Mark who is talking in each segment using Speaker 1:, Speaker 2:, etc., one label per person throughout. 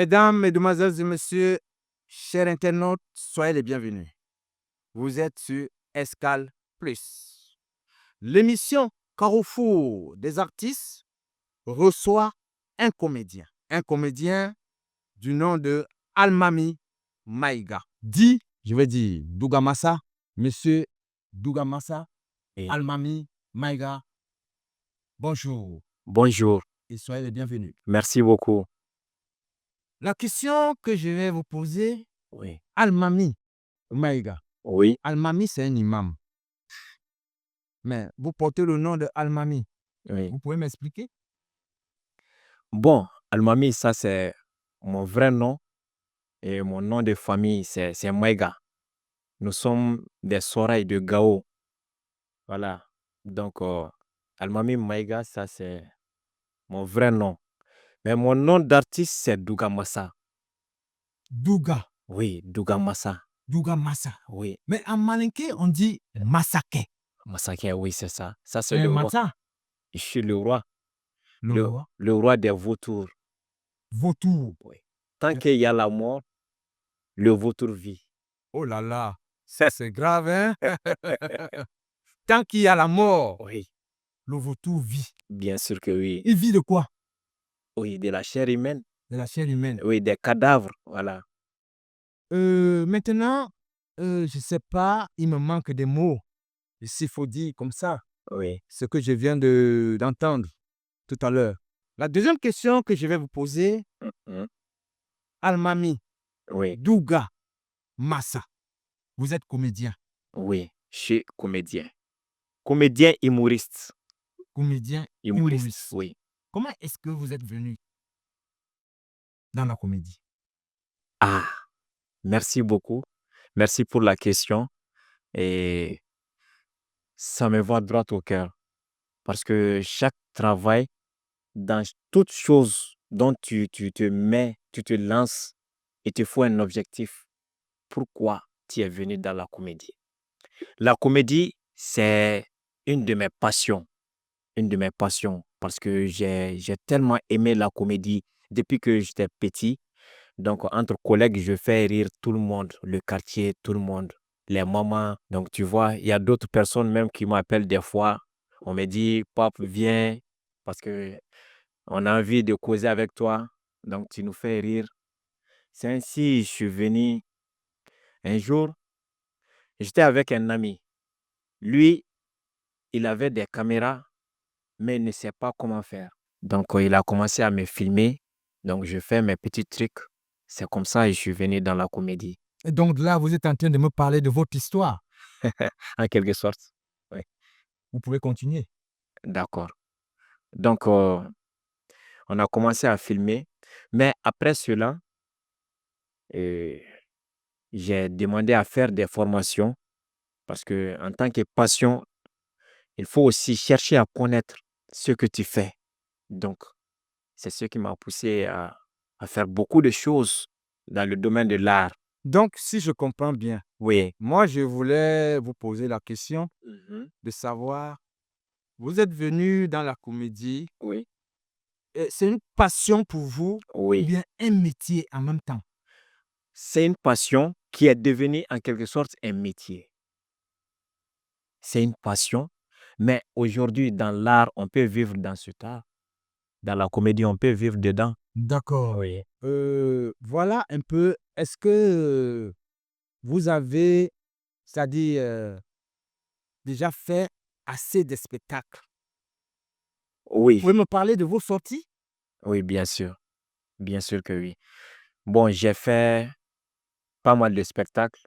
Speaker 1: Mesdames, Mesdemoiselles et Messieurs, chers internautes, soyez les bienvenus. Vous êtes sur Escale Plus. L'émission Carrefour des artistes reçoit un comédien du nom de Almami Maïga. Dit, je vais dire Dougamassa, Monsieur Dougamassa,
Speaker 2: Et
Speaker 1: Almami Maïga. Bonjour
Speaker 2: bonjour,
Speaker 1: et soyez les bienvenus.
Speaker 2: merci beaucoup.
Speaker 1: La question que je vais vous poser,
Speaker 2: Oui,
Speaker 1: Almami Maïga.
Speaker 2: oui,
Speaker 1: Almami, c'est un imam. Mais vous portez le nom de Almami.
Speaker 2: oui.
Speaker 1: Vous pouvez m'expliquer?
Speaker 2: Bon, Almami, ça c'est mon vrai nom et mon nom de famille, c'est Maïga. Nous sommes des Soraï de Gao. Voilà. Donc, Almami Maïga, ça c'est mon vrai nom. Mais mon nom d'artiste, c'est Douga Massa.
Speaker 1: Douga.
Speaker 2: Oui, Douga Massa.
Speaker 1: Douga Massa.
Speaker 2: Oui,
Speaker 1: Mais en malinké, on dit Massake.
Speaker 2: Massaké, oui, c'est ça. Ça, c'est
Speaker 1: Mais
Speaker 2: le roi.
Speaker 1: Massa,
Speaker 2: Je suis le roi.
Speaker 1: le roi,
Speaker 2: Le roi des vautours.
Speaker 1: vautour.
Speaker 2: Oui. Tant qu'il y a la mort, le vautour vit.
Speaker 1: Oh là là, ça c'est grave, hein? Tant qu'il y a la mort,
Speaker 2: Oui,
Speaker 1: le vautour vit.
Speaker 2: bien sûr que oui.
Speaker 1: Il vit de quoi?
Speaker 2: Oui, de la chair humaine.
Speaker 1: De la chair humaine.
Speaker 2: Oui, des cadavres, voilà.
Speaker 1: Maintenant, je ne sais pas, il me manque des mots. S'il faut dire comme ça,
Speaker 2: Oui,
Speaker 1: ce que je viens d'entendre tout à l'heure. La deuxième question que je vais vous poser,
Speaker 2: mhm,
Speaker 1: Almami,
Speaker 2: oui,
Speaker 1: Douga, Massa, vous êtes comédien.
Speaker 2: oui, je suis comédien. Comédien humoriste.
Speaker 1: Comédien,
Speaker 2: Humoriste,
Speaker 1: humoriste.
Speaker 2: oui.
Speaker 1: Comment est-ce que vous êtes venu dans la comédie?
Speaker 2: Ah, merci beaucoup. Merci pour la question. Et ça me va droit au cœur. Parce que chaque travail, dans toute chose dont tu te mets, tu te lances, il te faut un objectif. Pourquoi tu es venu dans la comédie? La comédie, c'est une de mes passions. Une de mes passions parce que j'ai tellement aimé la comédie depuis que j'étais petit. Donc, entre collègues, je fais rire tout le monde, le quartier, tout le monde, les mamans. Donc, tu vois, il y a d'autres personnes même qui m'appellent des fois. On me dit, Pape, viens parce que on a envie de causer avec toi. Donc, tu nous fais rire. C'est ainsi, je suis venu un jour, j'étais avec un ami. Lui, il avait des caméras mais il ne sait pas comment faire. Donc, il a commencé à me filmer. Donc, je fais mes petits trucs. C'est comme ça que je suis venu dans la comédie,
Speaker 1: Et donc là, vous êtes en train de me parler de votre histoire.
Speaker 2: en quelque sorte. Oui,
Speaker 1: Vous pouvez continuer.
Speaker 2: d'accord. Donc, on a commencé à filmer. Mais après cela, euh, j'ai demandé à faire des formations parce que en tant que passion, il faut aussi chercher à connaître ce que tu fais. Donc, c'est ce qui m'a poussé à faire beaucoup de choses dans le domaine de l'art.
Speaker 1: Donc, si je comprends bien,
Speaker 2: Oui.
Speaker 1: moi, je voulais vous poser la question
Speaker 2: Mhm.
Speaker 1: de savoir, vous êtes venu dans la comédie,
Speaker 2: Oui.
Speaker 1: et c'est une passion pour vous ou
Speaker 2: Oui.
Speaker 1: bien un métier en même temps?
Speaker 2: C'est une passion qui est devenue en quelque sorte un métier. C'est une passion, mais aujourd'hui, dans l'art, on peut vivre dans cet art. Dans la comédie, on peut vivre dedans.
Speaker 1: D'accord.
Speaker 2: Oui.
Speaker 1: Voilà un peu, est-ce que vous avez, c'est-à-dire, déjà fait assez de spectacles? Vous
Speaker 2: Oui,
Speaker 1: pouvez me parler de vos sorties?
Speaker 2: oui, bien sûr. Bien sûr que oui. Bon, j'ai fait pas mal de spectacles,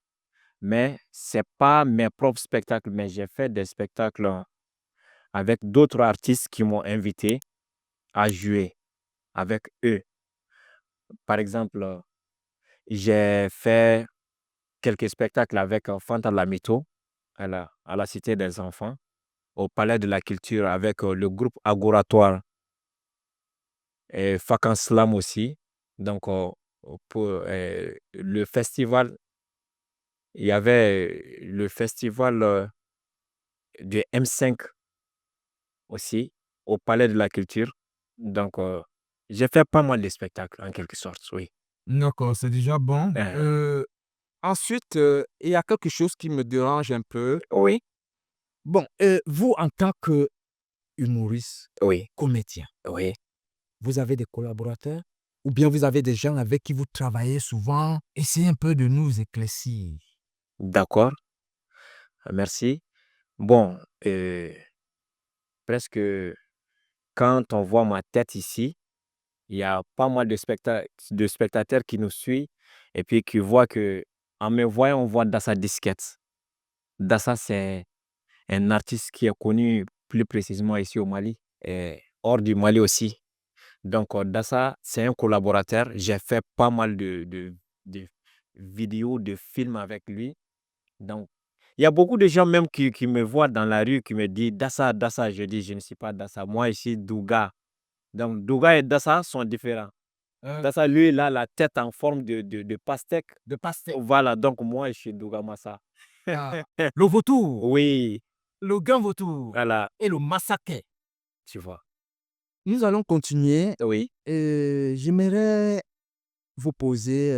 Speaker 2: mais c'est pas mes propres spectacles, mais j'ai fait des spectacles avec d'autres artistes qui m'ont invité à jouer avec eux. Par exemple, j'ai fait quelques spectacles avec Fanta Lamito à la Cité des Enfants, au Palais de la Culture avec le groupe Agoratoire et Fakan Slam aussi. Donc, pour le festival, il y avait le festival du M5 aussi au Palais de la Culture. Donc, j'ai fait pas mal de spectacles en quelque sorte, oui.
Speaker 1: D'accord, c'est déjà bon.
Speaker 2: Uh-huh.
Speaker 1: Ensuite, il y a quelque chose qui me dérange un peu.
Speaker 2: Oui,
Speaker 1: Bon, vous, en tant que humoriste,
Speaker 2: oui,
Speaker 1: comédien,
Speaker 2: oui.
Speaker 1: vous avez des collaborateurs ou bien vous avez des gens avec qui vous travaillez souvent? Essayez un peu de nous éclaircir.
Speaker 2: D'accord, merci. Bon, presque quand on voit ma tête ici, il y a pas mal de spectateurs qui nous suivent et puis qui voient que en me voyant, on voit Dassa Disquette. Dassa, c'est un artiste qui est connu plus précisément ici au Mali et hors du Mali aussi. Donc, Dassa, c'est un collaborateur. J'ai fait pas mal de vidéos, de films avec lui. Donc, il y a beaucoup de gens même qui me voient dans la rue, qui me disent Dassa, Dassa. Je dis, je ne suis pas Dassa. Moi, ici, Douga. Donc, Douga et Dassa sont différents. Dassa, lui, il a la tête en forme de pastèque.
Speaker 1: De pastèque.
Speaker 2: Voilà, donc moi, je suis Douga Massa.
Speaker 1: Le vautour,
Speaker 2: Oui,
Speaker 1: le gain vautour
Speaker 2: voilà,
Speaker 1: et le massacre.
Speaker 2: tu vois.
Speaker 1: Nous allons continuer.
Speaker 2: Oui,
Speaker 1: J'aimerais vous poser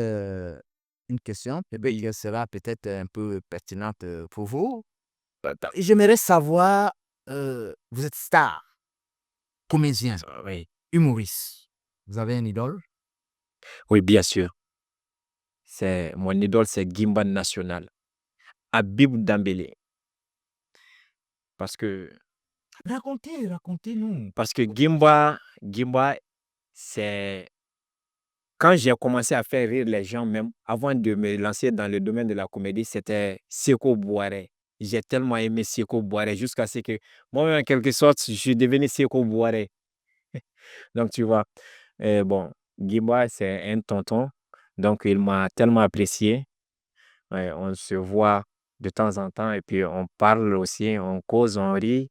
Speaker 1: une question, peut-être
Speaker 2: oui.
Speaker 1: qu'elle sera peut-être un peu pertinente pour vous.
Speaker 2: Attends,
Speaker 1: J'aimerais savoir, vous êtes star, comédien,
Speaker 2: oui.
Speaker 1: humoriste. Vous avez un idole?
Speaker 2: Oui, bien sûr. Mon idole, c'est Gimba National. Habib Dambélé. Parce que,
Speaker 1: Racontez-nous.
Speaker 2: parce que Gimba, c'est quand j'ai commencé à faire rire les gens même, avant de me lancer dans le domaine de la comédie, c'était Sékou Boiré. J'ai tellement aimé Sékou Boiré jusqu'à ce que moi-même, en quelque sorte, je suis devenu Sékou Boiré. Donc, tu vois, bon, Gimba, c'est un tonton. Donc, il m'a tellement apprécié. Ouais, on se voit de temps en temps et puis on parle aussi, on cause, on rit.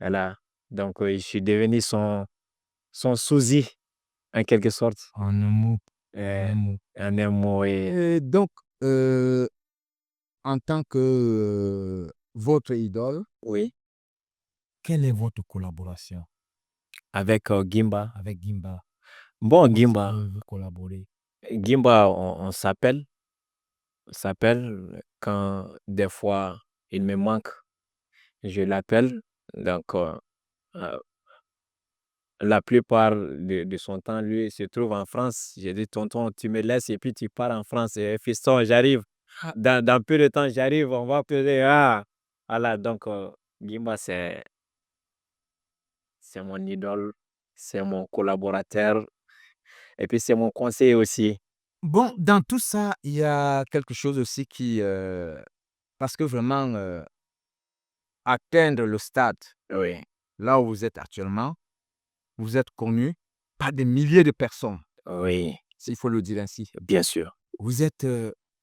Speaker 2: Voilà. Donc, je suis devenu son sosie, en quelque sorte.
Speaker 1: En un mot, en
Speaker 2: Euh,
Speaker 1: un mot.
Speaker 2: en un mot,
Speaker 1: Donc, en tant que votre idole,
Speaker 2: oui,
Speaker 1: quelle est votre collaboration
Speaker 2: avec Gimba.
Speaker 1: avec Gimba?
Speaker 2: Bon,
Speaker 1: Comment est-ce
Speaker 2: Gimba,
Speaker 1: que vous collaborez?
Speaker 2: Gimba, on s'appelle quand des fois il me manque, je l'appelle. Donc, euh, la plupart de son temps, lui, il se trouve en France. J'ai dit, tonton, tu me laisses et puis tu pars en France. Et fiston, j'arrive. Dans peu de temps, j'arrive. On va peser. Ah, voilà. Donc, Gimba, c'est mon idole. C'est mon collaborateur. Et puis, c'est mon conseiller aussi.
Speaker 1: Bon, dans tout ça, il y a quelque chose aussi qui, parce que vraiment, atteindre le stade
Speaker 2: Oui,
Speaker 1: là où vous êtes actuellement, vous êtes connu par des milliers de personnes,
Speaker 2: oui,
Speaker 1: s'il faut le dire ainsi.
Speaker 2: bien sûr.
Speaker 1: Vous êtes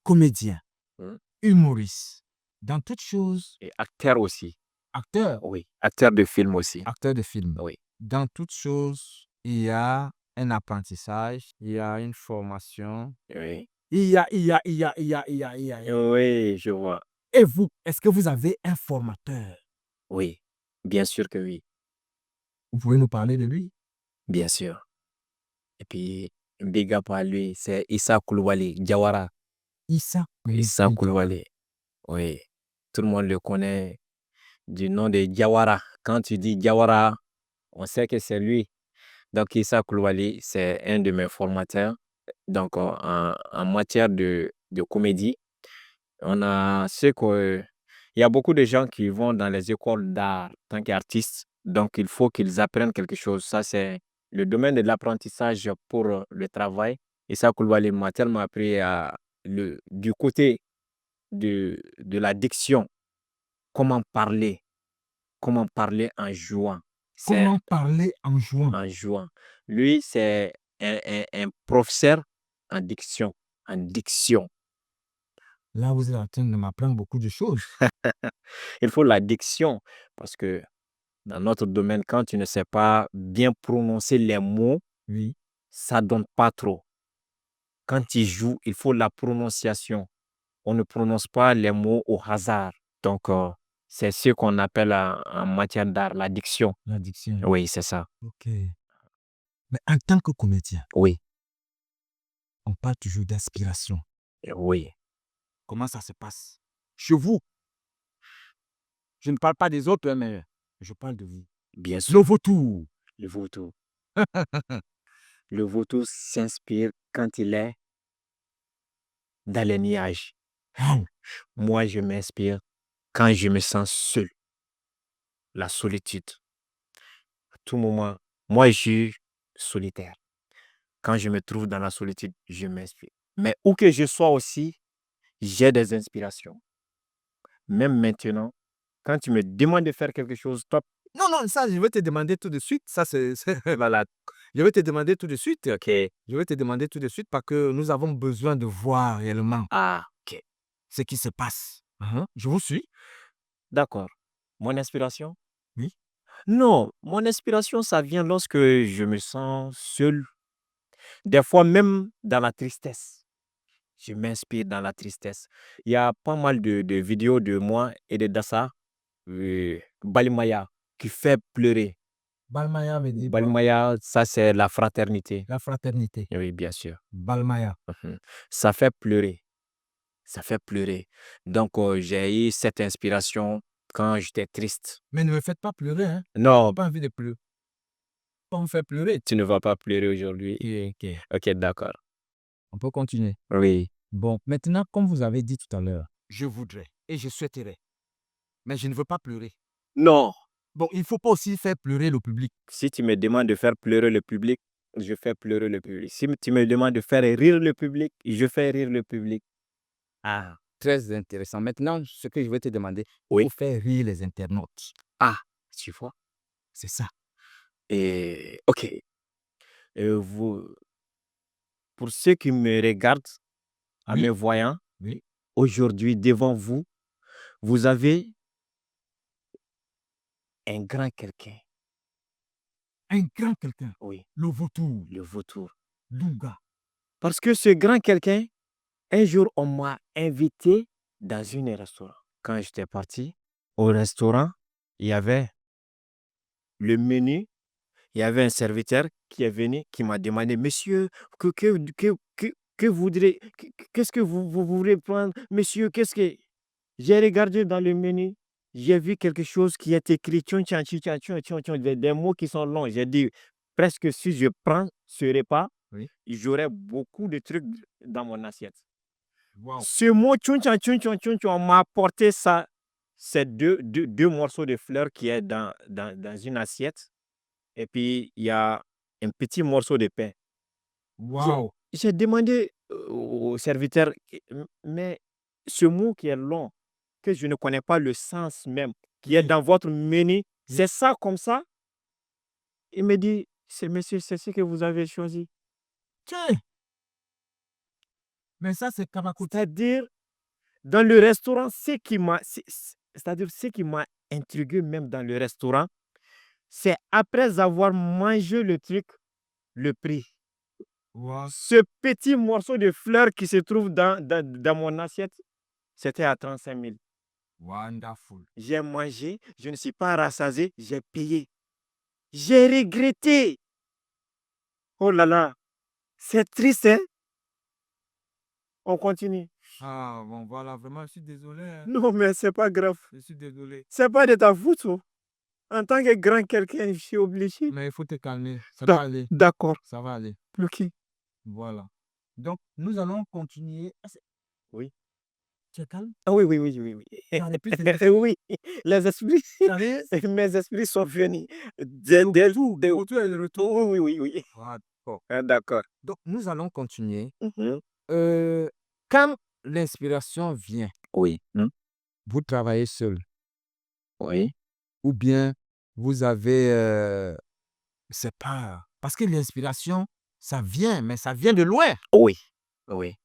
Speaker 1: comédien,
Speaker 2: Mm.
Speaker 1: humoriste, dans toutes choses,
Speaker 2: Et acteur aussi.
Speaker 1: acteur,
Speaker 2: Oui, acteur de film aussi.
Speaker 1: acteur de film.
Speaker 2: Oui,
Speaker 1: Dans toutes choses, il y a un apprentissage, il y a une formation,
Speaker 2: oui.
Speaker 1: il y a.
Speaker 2: Oui, je vois.
Speaker 1: Et vous, est-ce que vous avez un formateur?
Speaker 2: Oui, bien sûr que oui.
Speaker 1: Vous pouvez nous parler de lui?
Speaker 2: Bien sûr. Et puis, big up à lui, c'est Issa Koulibaly, Diawara.
Speaker 1: Issa
Speaker 2: Issa
Speaker 1: Koulibaly Diawara.
Speaker 2: Koulibaly, oui. Tout le monde le connaît du nom de Diawara. Quand tu dis Diawara, on sait que c'est lui. Donc, Issa Koulibaly, c'est un de mes formateurs. Donc, en matière de comédie, on a ce que. Il y a beaucoup de gens qui vont dans les écoles d'art en tant qu'artistes. Donc, il faut qu'ils apprennent quelque chose. Ça, c'est le domaine de l'apprentissage pour le travail. Et ça, Koulibaly m'a tellement appris du côté de la diction, comment parler en jouant. C'est
Speaker 1: Comment parler en jouant?
Speaker 2: en jouant. Lui, c'est un professeur en diction. En diction.
Speaker 1: Là, vous êtes en train de m'apprendre beaucoup de choses.
Speaker 2: Il faut la diction parce que dans notre domaine, quand tu ne sais pas bien prononcer les mots,
Speaker 1: Oui.
Speaker 2: ça donne pas trop. Quand tu joues, il faut la prononciation. On ne prononce pas les mots au hasard. Donc, c'est ce qu'on appelle en matière d'art la diction.
Speaker 1: L'addiction.
Speaker 2: Oui, c'est ça.
Speaker 1: OK. Mais en tant que comédien,
Speaker 2: Oui,
Speaker 1: On parle toujours d'inspiration.
Speaker 2: Oui,
Speaker 1: Comment ça se passe chez vous? Je ne parle pas des autres, hein, mais je parle de vous.
Speaker 2: bien
Speaker 1: Le
Speaker 2: sûr.
Speaker 1: vautour.
Speaker 2: Le vautour. Le vautour s'inspire quand il est dans les nuages.
Speaker 1: Wow.
Speaker 2: Moi, je m'inspire quand je me sens seul. La solitude. À tout moment, moi, je suis solitaire. Quand je me trouve dans la solitude, je m'inspire. Mais où que je sois aussi, j'ai des inspirations. Même maintenant, quand tu me demandes de faire quelque chose, toi,
Speaker 1: Non, non, ça, je vais te demander tout de suite. Ça, voilà. Je vais te demander tout de suite.
Speaker 2: ok.
Speaker 1: Je vais te demander tout de suite parce que nous avons besoin de voir réellement
Speaker 2: Ah, ok.
Speaker 1: ce qui se passe. Je vous suis.
Speaker 2: D'accord. Mon inspiration?
Speaker 1: Oui.
Speaker 2: Non, mon inspiration, ça vient lorsque je me sens seul. Des fois, même dans la tristesse. Je m'inspire dans la tristesse. Il y a pas mal de vidéos de moi et de Dassa, Balimaya, qui fait pleurer.
Speaker 1: Balmaya veut dire quoi?
Speaker 2: Balimaya, ça, c'est la fraternité.
Speaker 1: La fraternité.
Speaker 2: Oui, bien sûr.
Speaker 1: Balmaya.
Speaker 2: Mhm. Ça fait pleurer. Ça fait pleurer. Donc, j'ai eu cette inspiration quand j'étais triste.
Speaker 1: Mais ne me faites pas pleurer, hein.
Speaker 2: Non,
Speaker 1: Pas envie de pleurer. Pas me faire pleurer.
Speaker 2: tu ne vas pas pleurer aujourd'hui.
Speaker 1: Ok.
Speaker 2: Ok, d'accord.
Speaker 1: On peut continuer.
Speaker 2: Oui.
Speaker 1: Bon, maintenant, comme vous avez dit tout à l'heure, je voudrais et je souhaiterais, mais je ne veux pas pleurer.
Speaker 2: Non.
Speaker 1: Bon, il ne faut pas aussi faire pleurer le public.
Speaker 2: Si tu me demandes de faire pleurer le public, je fais pleurer le public. Si tu me demandes de faire rire le public, je fais rire le public.
Speaker 1: Ah, très intéressant. Maintenant, ce que je vais te demander, il
Speaker 2: Oui.
Speaker 1: faut faire rire les internautes.
Speaker 2: Ah, tu vois.
Speaker 1: C'est ça.
Speaker 2: Et ok. Vous, pour ceux qui me regardent en
Speaker 1: Oui.
Speaker 2: me voyant,
Speaker 1: Oui.
Speaker 2: aujourd'hui devant vous, vous avez un grand quelqu'un.
Speaker 1: Un grand quelqu'un.
Speaker 2: Oui,
Speaker 1: Le vautour.
Speaker 2: le vautour.
Speaker 1: Dunga.
Speaker 2: Parce que ce grand quelqu'un, un jour, on m'a invité dans un restaurant. Quand j'étais parti au restaurant, il y avait le menu. Il y avait un serviteur qui est venu, qui m'a demandé, monsieur, que voudrez, qu'est-ce que vous voulez prendre? Monsieur, qu'est-ce que... J'ai regardé dans le menu, j'ai vu quelque chose qui est écrit, tchon, tchon, tchon, tchon, tchon, tchon, tchon, des mots qui sont longs. J'ai dit, presque si je prends ce repas,
Speaker 1: Oui.
Speaker 2: j'aurai beaucoup de trucs dans mon assiette.
Speaker 1: Wow.
Speaker 2: Ce mot, tchon, tchon, tchon, tchon, tchon, tchon, m'a apporté ça, ces deux morceaux de fleurs qui est dans une assiette. Et puis, il y a un petit morceau de pain.
Speaker 1: Wow.
Speaker 2: J'ai demandé au serviteur, mais ce mot qui est long, que je ne connais pas le sens même, qui est
Speaker 1: Oui.
Speaker 2: dans votre menu,
Speaker 1: Oui.
Speaker 2: c'est ça comme ça? Il me dit, c'est monsieur, c'est ce que vous avez choisi.
Speaker 1: Tiens. Mais ça, c'est Kabakout.
Speaker 2: C'est-à-dire, dans le restaurant, c'est-à-dire ce qui m'a intrigué même dans le restaurant, c'est après avoir mangé le truc, le prix.
Speaker 1: Wow.
Speaker 2: Ce petit morceau de fleur qui se trouve dans mon assiette, c'était à 35 000.
Speaker 1: Wonderful.
Speaker 2: J'ai mangé, je ne suis pas rassasié, j'ai payé. J'ai regretté. Oh là là, c'est triste, hein? On continue.
Speaker 1: Ah, bon, voilà, vraiment, je suis désolé, hein.
Speaker 2: Non, mais c'est pas grave.
Speaker 1: Je suis désolé.
Speaker 2: C'est pas de ta faute, oh. En tant que grand quelqu'un, je suis obligé.
Speaker 1: Mais il faut te calmer. Ça
Speaker 2: Da-
Speaker 1: va aller.
Speaker 2: D'accord.
Speaker 1: Ça va aller.
Speaker 2: Ok.
Speaker 1: Voilà. Donc, nous allons continuer.
Speaker 2: Oui.
Speaker 1: Tu es calme?
Speaker 2: Ah oui, oui, oui, oui, oui.
Speaker 1: Dans les plus de-
Speaker 2: Oui, les esprits,
Speaker 1: Sérieux?
Speaker 2: mes esprits sont venus.
Speaker 1: Le retour est le retour.
Speaker 2: Oui, oui, oui, oui.
Speaker 1: Ah, d'accord.
Speaker 2: Ah, d'accord.
Speaker 1: Donc, nous allons continuer.
Speaker 2: Mhm.
Speaker 1: Quand l'inspiration vient,
Speaker 2: Oui.
Speaker 1: vous travaillez seul
Speaker 2: Oui.
Speaker 1: ou bien vous avez, c'est pas... Parce que l'inspiration, ça vient, mais ça vient de loin.
Speaker 2: Oui. Oui.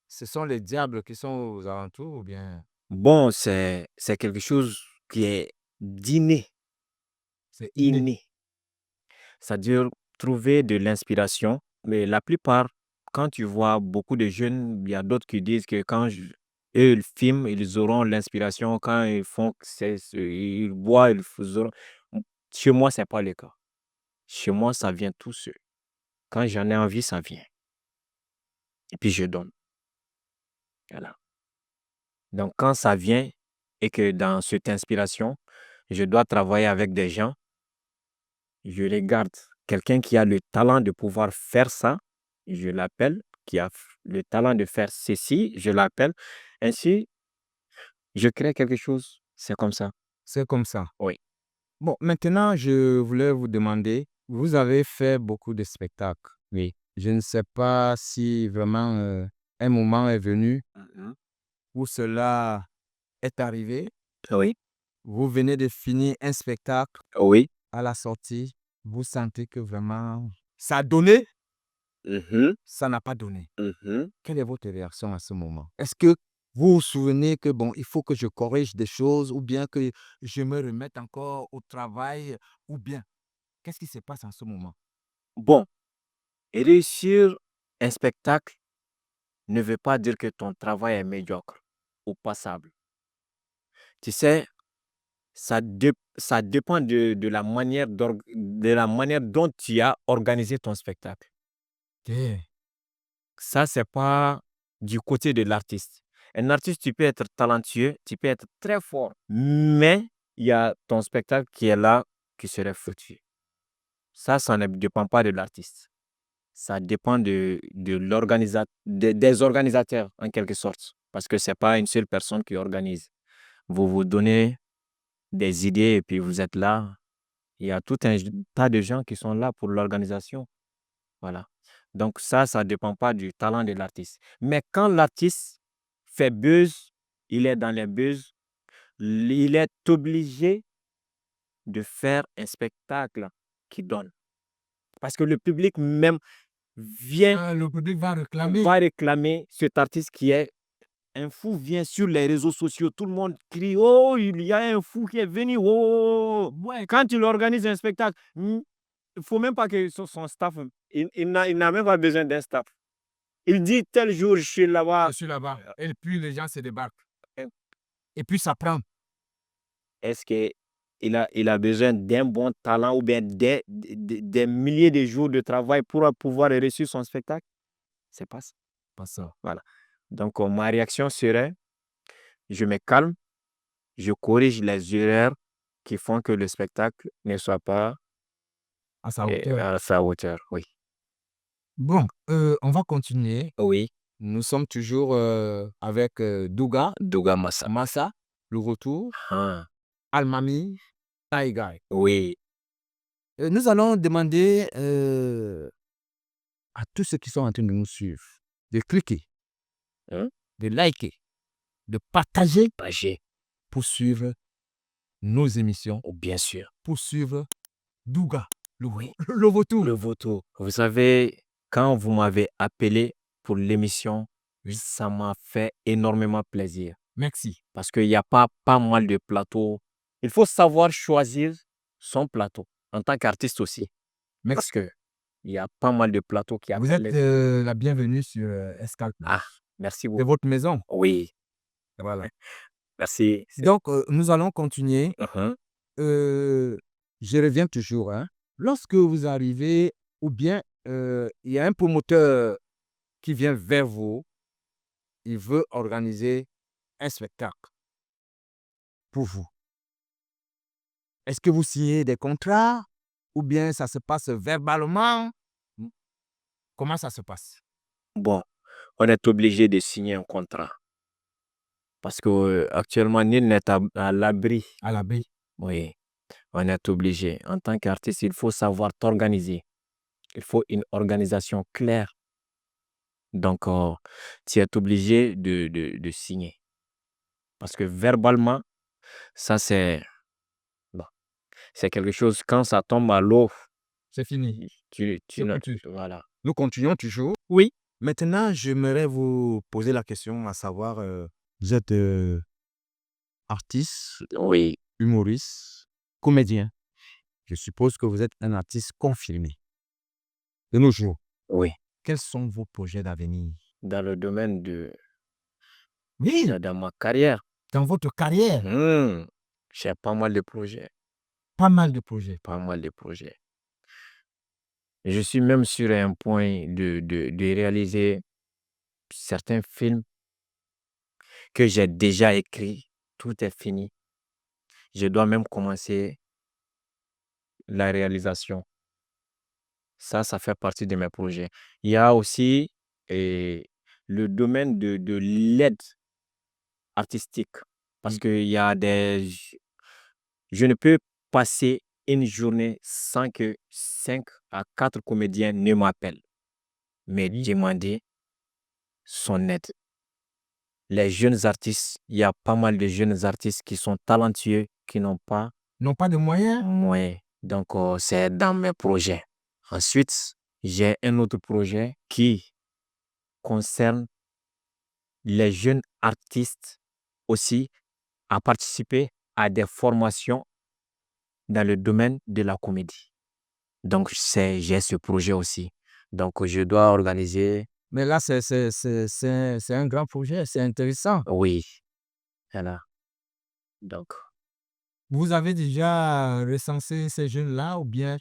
Speaker 1: Ce sont les diables qui sont aux alentours ou bien
Speaker 2: Bon, c'est quelque chose qui est d'inné,
Speaker 1: c'est inné.
Speaker 2: inné. C'est-à-dire trouver de l'inspiration. Mais la plupart, quand tu vois beaucoup de jeunes, il y a d'autres qui disent que eux, ils filment, ils auront l'inspiration. Quand ils font, ils boivent, ils auront... Chez moi, ce n'est pas le cas. Chez moi, ça vient tout seul. Quand j'en ai envie, ça vient. et puis je donne. Voilà. Donc, quand ça vient et que dans cette inspiration, je dois travailler avec des gens, je les garde. Quelqu'un qui a le talent de pouvoir faire ça, je l'appelle. Qui a le talent de faire ceci, je l'appelle. Ainsi, je crée quelque chose. C'est comme ça.
Speaker 1: C'est comme ça.
Speaker 2: Oui.
Speaker 1: Bon, maintenant, je voulais vous demander, vous avez fait beaucoup de spectacles.
Speaker 2: Oui.
Speaker 1: Je ne sais pas si vraiment un moment est venu
Speaker 2: Mhm.
Speaker 1: où cela est arrivé.
Speaker 2: Oui.
Speaker 1: Vous venez de finir un spectacle,
Speaker 2: Oui.
Speaker 1: à la sortie, vous sentez que vraiment ça a donné,
Speaker 2: Mhm.
Speaker 1: ça n'a pas donné.
Speaker 2: Mhm.
Speaker 1: Quelle est votre réaction à ce moment? Est-ce que vous vous souvenez que bon, il faut que je corrige des choses ou bien que je me remette encore au travail ou bien qu'est-ce qui se passe en ce moment?
Speaker 2: Bon, réussir un spectacle ne veut pas dire que ton travail est médiocre ou passable. Tu sais, ça dépend de de la manière dont tu as organisé ton spectacle.
Speaker 1: Ok.
Speaker 2: Ça, c'est pas du côté de l'artiste. Un artiste, tu peux être talentueux, tu peux être très fort, mais il y a ton spectacle qui est là, qui serait fructueux. Ça ne dépend pas de l'artiste. Ça dépend des organisateurs, en quelque sorte. Parce que c'est pas une seule personne qui organise. Vous vous donnez des idées et puis vous êtes là. Il y a tout un tas de gens qui sont là pour l'organisation. Voilà. Donc ça ne dépend pas du talent de l'artiste. Mais quand l'artiste fait buzz, il est dans les buzz, il est obligé de faire un spectacle qui donne. Parce que le public même vient,
Speaker 1: Le public va réclamer.
Speaker 2: va réclamer cet artiste qui est un fou, vient sur les réseaux sociaux, tout le monde crie, oh, il y a un fou qui est venu, oh.
Speaker 1: Ouais,
Speaker 2: Quand il organise un spectacle, il ne faut même pas que son staff, il n'a même pas besoin d'un staff. Il dit tel jour, je suis là-bas.
Speaker 1: je suis là-bas. Et puis les gens se débarquent.
Speaker 2: Euh,
Speaker 1: Et puis ça prend.
Speaker 2: Est-ce qu'il a besoin d'un bon talent ou bien des milliers de jours de travail pour pouvoir réussir son spectacle? C'est pas ça.
Speaker 1: Pas ça.
Speaker 2: Voilà. Donc, ma réaction serait, je me calme, je corrige les erreurs qui font que le spectacle ne soit pas
Speaker 1: À sa hauteur.
Speaker 2: à sa hauteur. Oui.
Speaker 1: Bon, on va continuer.
Speaker 2: Oui.
Speaker 1: Nous sommes toujours avec Douga,
Speaker 2: Douga Massa.
Speaker 1: Massa, le retour,
Speaker 2: Ah,
Speaker 1: Almami, Taigai.
Speaker 2: oui.
Speaker 1: Nous allons demander à tous ceux qui sont en train de nous suivre de cliquer,
Speaker 2: Hein?
Speaker 1: de liker, de partager
Speaker 2: Pagé.
Speaker 1: pour suivre nos émissions,
Speaker 2: Oh, bien sûr.
Speaker 1: pour suivre Douga,
Speaker 2: Oui.
Speaker 1: le retour.
Speaker 2: Le vautour. Vous savez, quand vous m'avez appelé pour l'émission,
Speaker 1: Oui.
Speaker 2: ça m'a fait énormément plaisir.
Speaker 1: Merci.
Speaker 2: Parce qu'il y a pas mal de plateaux. Il faut savoir choisir son plateau en tant qu'artiste aussi. Parce
Speaker 1: Merci.
Speaker 2: qu'il y a pas mal de plateaux qui
Speaker 1: Vous
Speaker 2: appellent.
Speaker 1: êtes la bienvenue sur Escalp.
Speaker 2: Ah, merci
Speaker 1: C'est
Speaker 2: beaucoup.
Speaker 1: votre maison.
Speaker 2: Oui,
Speaker 1: Voilà.
Speaker 2: merci.
Speaker 1: Donc, nous allons continuer.
Speaker 2: Uh-huh.
Speaker 1: Je reviens toujours. Hein. Lorsque vous arrivez, ou bien il y a un promoteur qui vient vers vous, il veut organiser un spectacle pour vous. Est-ce que vous signez des contrats ou bien ça se passe verbalement? Comment ça se passe?
Speaker 2: Bon, on est obligé de signer un contrat. Parce que actuellement, nul n'est à l'abri.
Speaker 1: À l'abri.
Speaker 2: Oui, on est obligé. En tant qu'artiste, il faut savoir t'organiser. Il faut une organisation claire. Donc, tu es obligé de signer. Parce que verbalement, ça, bon, c'est quelque chose, quand ça tombe à l'eau,
Speaker 1: C'est fini.
Speaker 2: tu
Speaker 1: C'est
Speaker 2: ne-
Speaker 1: foutu.
Speaker 2: voilà.
Speaker 1: Nous continuons toujours.
Speaker 2: Oui.
Speaker 1: Maintenant, j'aimerais vous poser la question à savoir, vous êtes artiste,
Speaker 2: Oui.
Speaker 1: humoriste, comédien. Je suppose que vous êtes un artiste confirmé. De nos jours,
Speaker 2: Oui.
Speaker 1: quels sont vos projets d'avenir?
Speaker 2: Dans le domaine
Speaker 1: Oui,
Speaker 2: dans ma carrière,
Speaker 1: dans votre carrière,
Speaker 2: j'ai pas mal de projets.
Speaker 1: pas mal de projets.
Speaker 2: Pas mal de projets. Je suis même sur un point de réaliser certains films que j'ai déjà écrits. Tout est fini. Je dois même commencer la réalisation. Ça fait partie de mes projets. Il y a aussi le domaine de l'aide artistique. Parce qu'il y a je ne peux passer une journée sans que 5 à 4 comédiens ne m'appellent, me demander son aide. Les jeunes artistes, il y a pas mal de jeunes artistes qui sont talentueux, qui n'ont pas
Speaker 1: de moyens.
Speaker 2: moyens. Donc, c'est dans mes projets. Ensuite, j'ai un autre projet qui concerne les jeunes artistes aussi à participer à des formations dans le domaine de la comédie. Donc, j'ai ce projet aussi. Donc, je dois organiser,
Speaker 1: Mais là, c'est un grand projet, c'est intéressant.
Speaker 2: oui, voilà. Donc,
Speaker 1: Vous avez déjà recensé ces jeunes-là ou bien?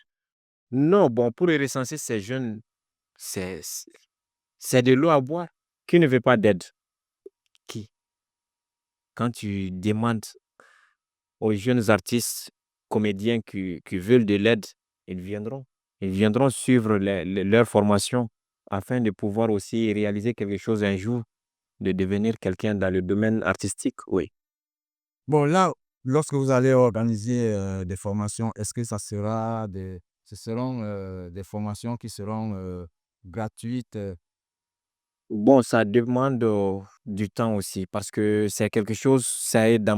Speaker 2: non, bon, pour recenser ces jeunes, c'est c'est de l'eau à boire. Qui ne veut pas d'aide? Qui? Quand tu demandes aux jeunes artistes, comédiens qui veulent de l'aide, ils viendront. Ils viendront suivre leur formation afin de pouvoir aussi réaliser quelque chose un jour, de devenir quelqu'un dans le domaine artistique, oui.
Speaker 1: Bon, là, lorsque vous allez organiser des formations, est-ce que ce seront des formations qui seront gratuites?
Speaker 2: Bon, ça demande du temps aussi parce que c'est quelque chose, ça est dans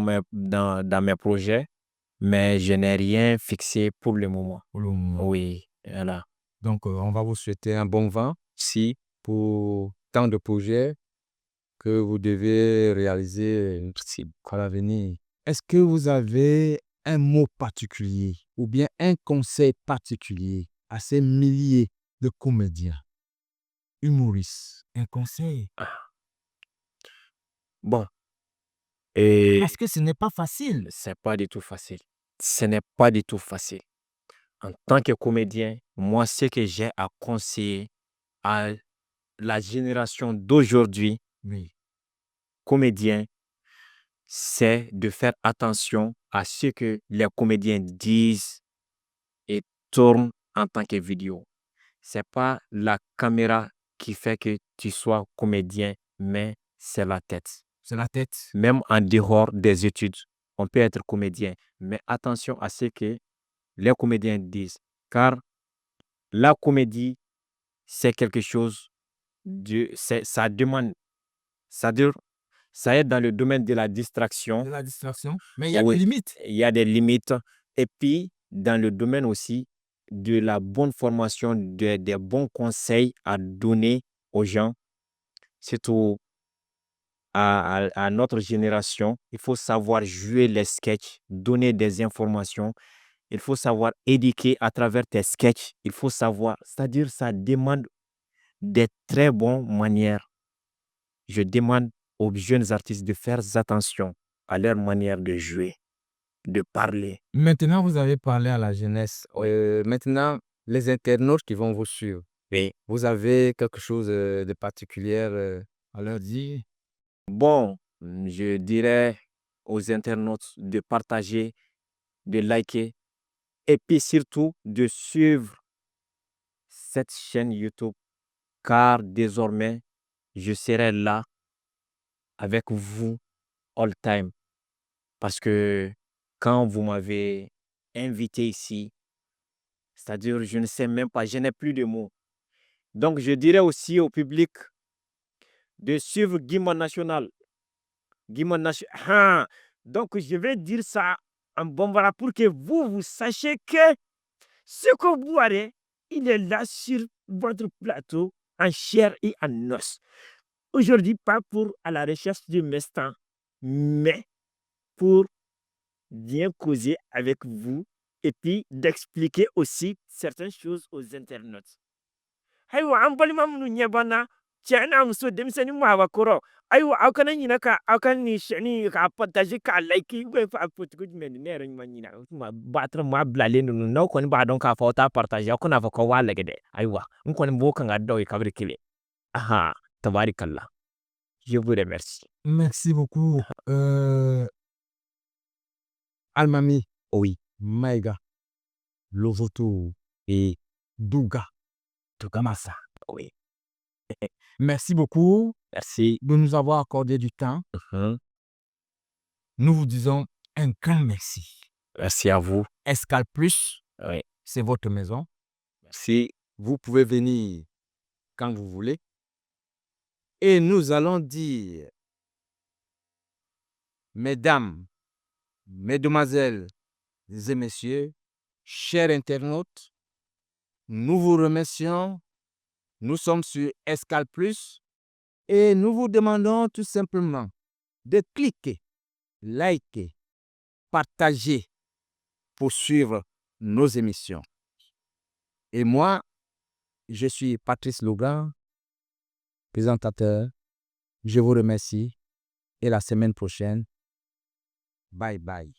Speaker 2: mes projets, mais je n'ai rien fixé pour le moment.
Speaker 1: Pour le moment.
Speaker 2: Oui, voilà.
Speaker 1: Donc, on va vous souhaiter un bon vent
Speaker 2: Si,
Speaker 1: pour tant de projets que vous devez réaliser
Speaker 2: si.
Speaker 1: à l'avenir. Est-ce que vous avez un mot particulier ou bien un conseil particulier à ces milliers de comédiens, humoristes? Un conseil?
Speaker 2: Bon, et
Speaker 1: Parce que ce n'est pas facile.
Speaker 2: c'est pas du tout facile. Ce n'est pas du tout facile. En tant que comédien, moi, ce que j'ai à conseiller à la génération d'aujourd'hui,
Speaker 1: Oui.
Speaker 2: comédiens, c'est de faire attention à ce que les comédiens disent et tournent en tant que vidéo. C'est pas la caméra qui fait que tu sois comédien, mais c'est la tête.
Speaker 1: C'est la tête.
Speaker 2: Même en dehors des études, on peut être comédien, mais attention à ce que les comédiens disent, car la comédie, c'est quelque chose ça demande, c'est-à-dire, ça est dans le domaine de la distraction.
Speaker 1: De la distraction. Mais il y a des
Speaker 2: Oui,
Speaker 1: limites.
Speaker 2: il y a des limites. Et puis, dans le domaine aussi de la bonne formation, des bons conseils à donner aux gens, surtout à notre génération, il faut savoir jouer les sketchs, donner des informations. Il faut savoir éduquer à travers tes sketchs. Il faut savoir, c'est-à-dire, ça demande des très bonnes manières. Je demande aux jeunes artistes de faire attention à leur manière de jouer, de parler.
Speaker 1: Maintenant, vous avez parlé à la jeunesse. Maintenant, les internautes qui vont vous suivre,
Speaker 2: Oui.
Speaker 1: vous avez quelque chose de particulier à leur dire?
Speaker 2: Bon, je dirais aux internautes de partager, de liker et puis surtout de suivre cette chaîne YouTube car désormais, je serai là avec vous all time. Parce que quand vous m'avez invité ici, c'est-à-dire, je ne sais même pas, je n'ai plus de mots. Donc, je dirais aussi au public de suivre Guimard National. Guimard National. Ah, donc, je vais dire ça en bambara pour que vous sachiez que ce que vous avez, il est là sur votre plateau en chair et en os. Aujourd'hui, pas pour à la recherche du mestin, mais pour bien causer avec vous et puis d'expliquer aussi certaines choses aux internautes. Aiwa an balima minnu ɲɛ banna cɛ n'a muso denmisɛnnin mabakɔrɔ ayiwa aw kana ɲinɛ ka aw ka nin sɛni k'a partage k'a like a fɔ cogo jumɛn ne yɛrɛ ma ɲinɛ o tuma battre maa bilalen ninnu n'aw kɔni b'a dɔn k'a fɔ aw t'a partage aw kana fɔ k'aw b'a lajɛ dɛ ayiwa n kɔni b'o kan ka da o ye kabiri kelen tabarikala Je vous remercie.
Speaker 1: Merci beaucoup. Almami,
Speaker 2: Oui.
Speaker 1: Maïga, Lovoto et Douga, Dougamassa.
Speaker 2: Oui.
Speaker 1: Merci beaucoup
Speaker 2: Merci.
Speaker 1: de nous avoir accordé du temps.
Speaker 2: Mhm.
Speaker 1: Nous vous disons un grand merci.
Speaker 2: Merci à vous.
Speaker 1: Escale Plus,
Speaker 2: Oui.
Speaker 1: c'est votre maison.
Speaker 2: Merci.
Speaker 1: Vous pouvez venir quand vous voulez. Et nous allons dire, mesdames, mesdemoiselles et messieurs, chers internautes, nous vous remercions. Nous sommes sur Escale Plus et nous vous demandons tout simplement de cliquer, liker, partager pour suivre nos émissions. Et moi, je suis Patrice Logan, présentateur. Je vous remercie et la semaine prochaine, bye bye.